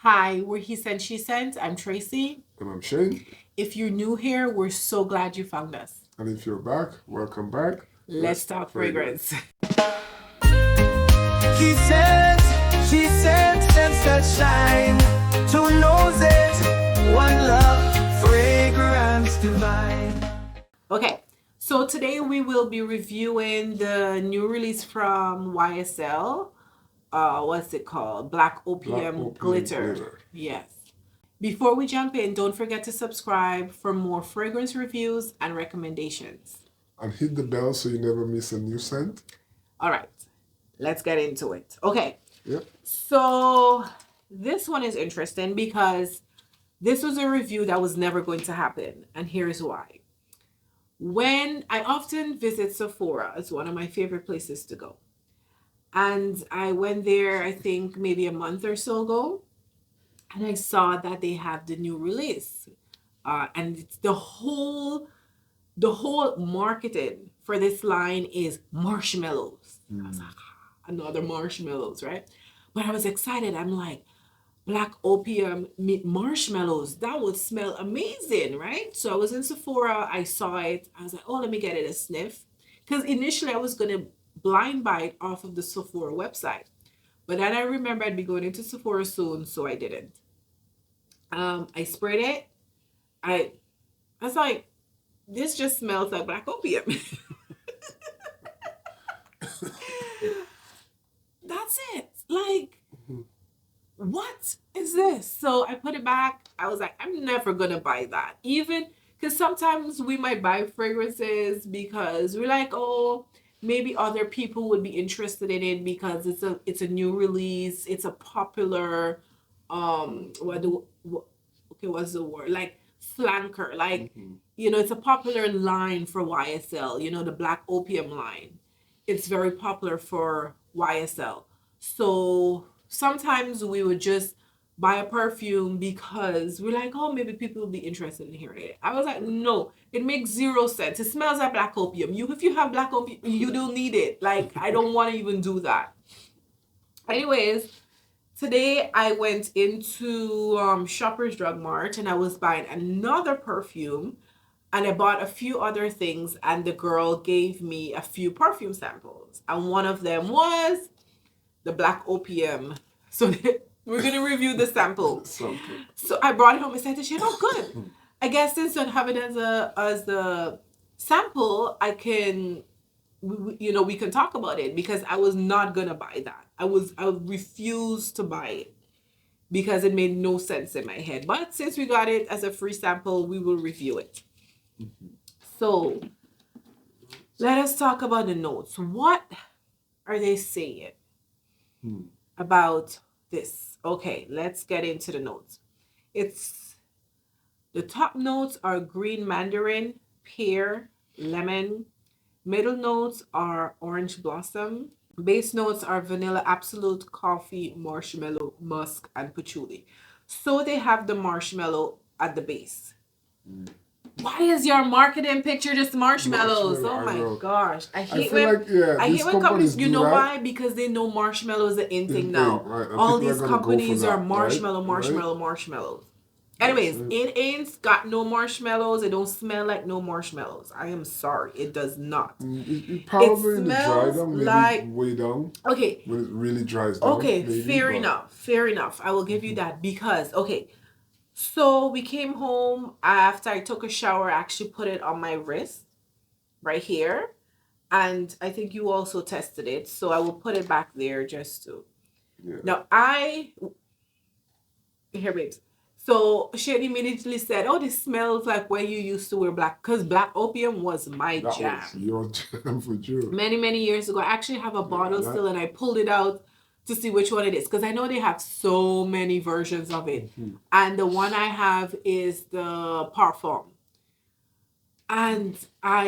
Hi, we're He Sent, She Sent. I'm Tracy. And I'm Shane. If you're new here, we're so glad you found us. And if you're back, welcome back. Let's talk fragrance. He sent, she sent, sunshine. Two noses, one love, fragrance divine. Okay, so today we will be reviewing the new release from YSL. What's it called? Black Opium Glitter. Yes. Before we jump in, don't forget to subscribe for more fragrance reviews and recommendations. And hit the bell so you never miss a new scent. All right, let's get into it. Okay. Yep. So this one is interesting because this was a review that was never going to happen. And here's why. When I often visit Sephora, it's one of my favorite places to go. And I went there, I think maybe a month or so ago. And I saw that they have the new release. And it's the whole marketing for this line is marshmallows. I was like, another marshmallows, right? But I was excited. I'm like, Black Opium marshmallows, that would smell amazing, right? So I was in Sephora, I saw it. I was like, oh, let me get it a sniff. Because initially I was going to blind buy it off of the Sephora website. But then I remember I'd be going into Sephora soon, so I didn't. I sprayed it. I was like, this just smells like Black Opium. That's it. Like, what is this? So I put it back. I was like, I'm never going to buy that. Even because sometimes we might buy fragrances because we're like, oh, maybe other people would be interested in it because it's a new release. It's a popular, what's the word? Like flanker. Like, it's a popular line for YSL, the Black Opium line. It's very popular for YSL. So sometimes we would just buy a perfume because we're like, oh, maybe people will be interested in hearing it. I was like, no, it makes zero sense. It smells like Black Opium. If you have Black Opium, you don't need it. Like, I don't want to even do that. Anyways, today I went into Shoppers Drug Mart and I was buying another perfume and I bought a few other things and the girl gave me a few perfume samples. And one of them was the Black Opium. So we're going to review the sample. So I brought it home and said to Shane, oh, good. I guess since I have it as a sample, I can, we can talk about it because I was not going to buy that. I refused to buy it because it made no sense in my head. But since we got it as a free sample, we will review it. So let us talk about the notes. What are they saying about this? Okay, let's get into the notes. The top notes are green mandarin, pear, lemon. Middle notes are orange blossom. Base notes are vanilla absolute, coffee, marshmallow, musk, and patchouli. So they have the marshmallow at the base. Why is your marketing picture just marshmallows? Oh my gosh. I hate when companies, why? Because they know marshmallow is the in thing now. Right. All these companies are marshmallows. Anyways, it ain't got no marshmallows. It don't smell like no marshmallows. I am sorry. It does not. It probably in the dry down, maybe like, way down. Okay. When it really dries down. Okay, maybe, fair enough. I will give you that because, so we came home after I took a shower. I actually put it on my wrist right here. And I think you also tested it. So I will put it back there just to. Yeah. Now, here, babes. So Shane immediately said, oh, this smells like where you used to wear black. Because Black Opium was my jam. Was your jam for sure. Many, many years ago. I actually have a bottle still and I pulled it out to see which one it is because I know they have so many versions of it. And the one I have is the Parfum. And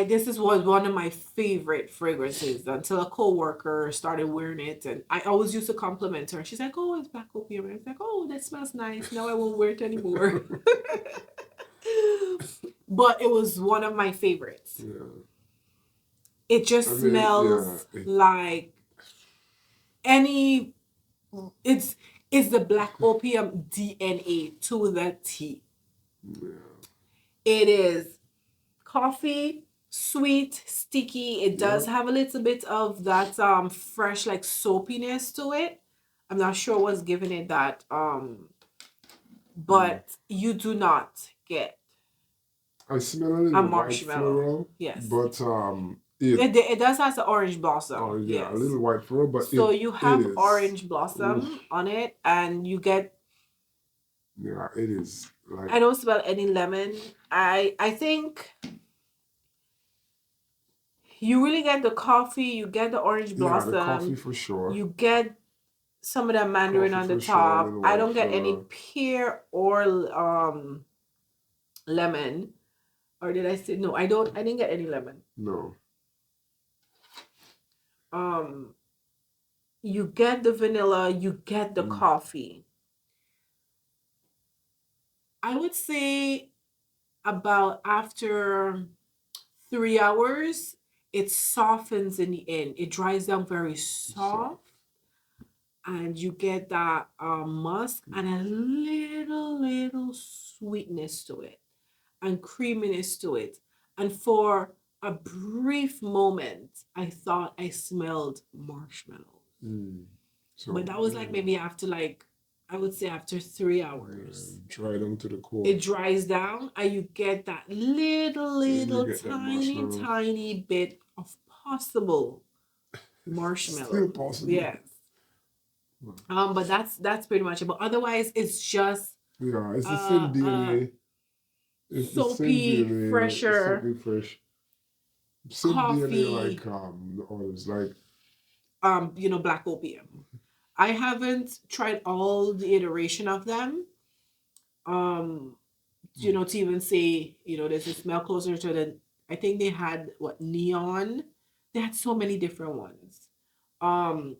this was one of my favorite fragrances until a coworker started wearing it, and I always used to compliment her. She's like, "Oh, it's Black Opium." I was like, "Oh, that smells nice. Now I won't wear it anymore." But it was one of my favorites. Yeah. It just smells like any. It's the Black Opium DNA to the T. Yeah. It is coffee, sweet, sticky. It does Yeah. have a little bit of that fresh like soapiness to it. I'm not sure what's giving it that but you do not get I smell a a little white marshmallow. floral, Yes. but It does have the orange blossom. oh yeah, Yes. a little white floral, but So you have it is orange blossom on it, and you get. yeah, it is like I don't smell any lemon. I think you really get the coffee. You get the orange yeah, the coffee blossom. for sure. You get some of that mandarin Coffee on the for sure, a top. little I white don't get any floral. pear or lemon. Or did I say no? I didn't get any lemon. No. You get the vanilla, you get the coffee. I would say about after 3 hours, it softens in the end. It dries down very soft, and you get that musk and a little sweetness to it and creaminess to it. And for a brief moment, I thought I smelled marshmallow. So But that was like maybe after like I would say after 3 hours. dry down to the core. It dries down and you get that little get that tiny marshmallow. tiny bit of possible marshmallow. Still possible. Yes. But that's pretty much it. But otherwise it's just Yeah, it's the same DNA. It's the same soapy, DNA, fresher soapy fresh. Same coffee. DNA like the others, like Black Opium. I haven't tried all the iteration of them. To even say, does it smell closer to the I think they had neon. They had so many different ones.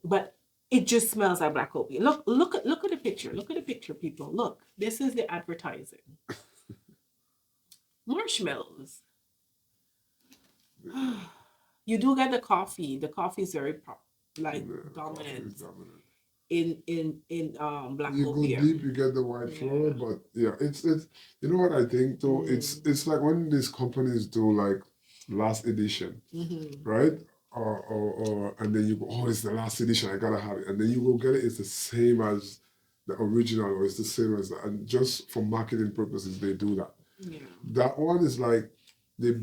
But it just smells like Black Opium. Look at the picture. Look at the picture, people. Look. This is the advertising. Marshmallows. You do get the coffee. The coffee is very dominant in Black you Opium. go deep, you get the white flower, but yeah, it's you know what I think though? It's like when these companies do like last edition, right? Or and then you go, oh, it's the last edition, I gotta have it, and then you go get it. It's the same as the original, or it's the same as that, and just for marketing purposes, they do that. Yeah. That one is like they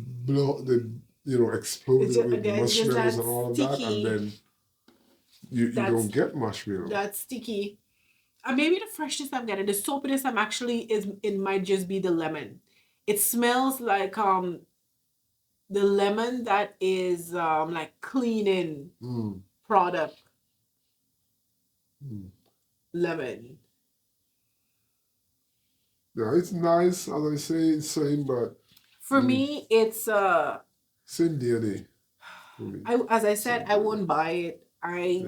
explode it with marshmallows and all of that, and then you don't get marshmallow. That's sticky. And maybe the freshness I'm getting, the soapiness I'm actually it might just be the lemon. It smells like the lemon that is like cleaning product. Lemon. Yeah, it's nice, as I say, it's same, but for me, it's same DNA. For me. As I said, I won't buy it. I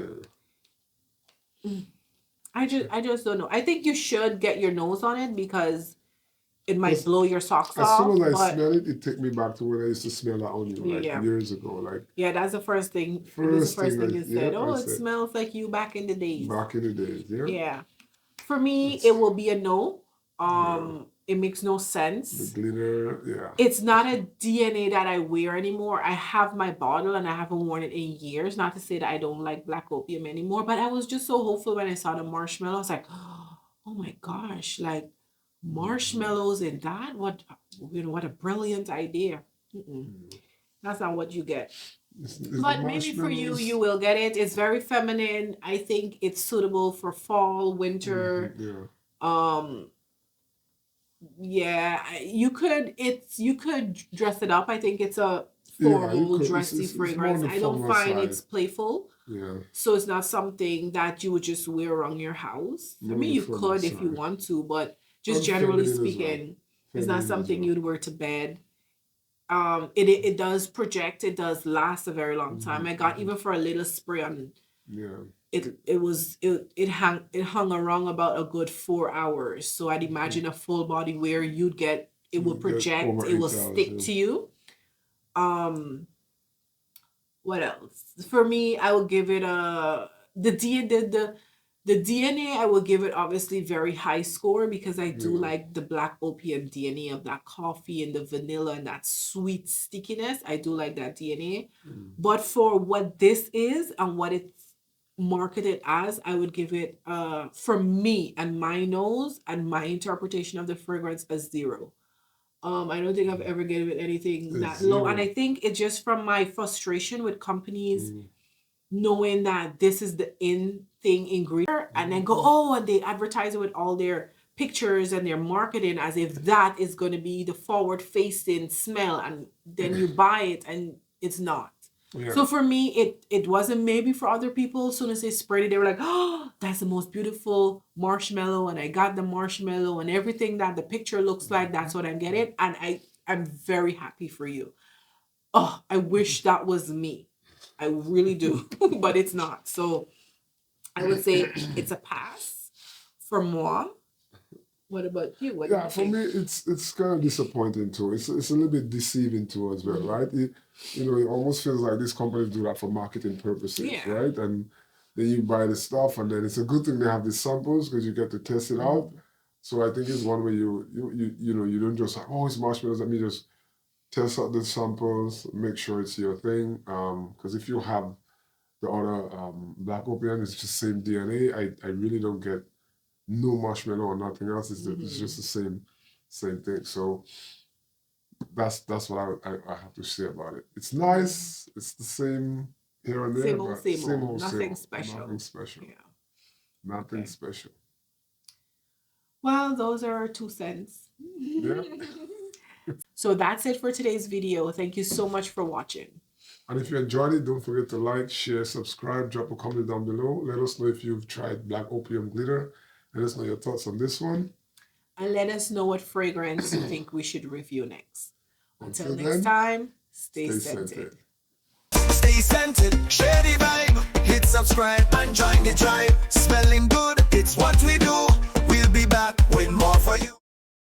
just don't know. I think you should get your nose on it because it might blow your socks off. As soon as I smell it, it takes me back to when I used to smell that onion years ago. Like that's the first thing. You said. Oh, it smells like you back in the days. Back in the days, yeah. Yeah. For me, it will be a no. It makes no sense. The glitter, yeah. It's not a DNA that I wear anymore. I have my bottle and I haven't worn it in years. Not to say that I don't like Black Opium anymore, but I was just so hopeful when I saw the marshmallow. I was like, oh my gosh, like marshmallows and that? What a brilliant idea. That's not what you get. But maybe for you, you will get it. It's very feminine. I think it's suitable for fall, winter. You could dress it up. I think it's a formal, dressy fragrance. I don't find it's playful. Yeah. So it's not something that you would just wear around your house. I mean, you could if you want to, but just generally speaking, it's not something you'd wear to bed. It does project. It does last a very long time. I got even for a little spray on. Yeah. It hung around about a good 4 hours. So I'd imagine a full body wear it would project, it will stick to you. What else? For me, I will give it the The DNA, I will give it obviously very high score because I do Yeah. like the Black Opium DNA of that coffee and the vanilla and that sweet stickiness. I do like that DNA. But for what this is and what it's marketed as, I would give it, for me and my nose and my interpretation of the fragrance, a 0. I don't think I've ever given it anything A that low. And 0. I think it's just from my frustration with companies knowing that this is the in thing ingredient and then go, oh, and they advertise it with all their pictures and their marketing as if that is going to be the forward facing smell, and then you buy it and it's not. Yeah. So for me, it wasn't. Maybe for other people, as soon as they sprayed it, they were like, oh, that's the most beautiful marshmallow, and I got the marshmallow and everything that the picture looks like, that's what I'm getting. And I'm very happy for you. Oh, I wish that was me. I really do, but it's not. So I would say it's a pass for moi. What about you? What do Yeah, you for think? me, it's kind of disappointing too. It's a little bit deceiving too as well, right? It almost feels like these companies do that for marketing purposes, Yeah. right? And then you buy the stuff, and then it's a good thing they have the samples because you get to test it out. So I think it's one where you don't just like, oh, it's marshmallows. Let me just test out the samples, make sure it's your thing. Because if you have the other Black Opium, it's just same DNA. I really don't get no marshmallow or nothing else. It's just the same thing. So that's what I have to say about it. It's nice. It's the same here and there, Same old, but same same old. old, Nothing same old. special. Nothing special. Yeah. Nothing Okay. special. Well, those are our 2 cents. Yeah. So that's it for today's video. Thank you so much for watching. And if you enjoyed it, don't forget to like, share, subscribe, drop a comment down below. Let us know if you've tried Black Opium Glitter. Let us know your thoughts on this one. And let us know what fragrance you think we should review next. Until next then, time, stay stay scented. scented. Stay scented, share the vibe. Hit subscribe and join the tribe.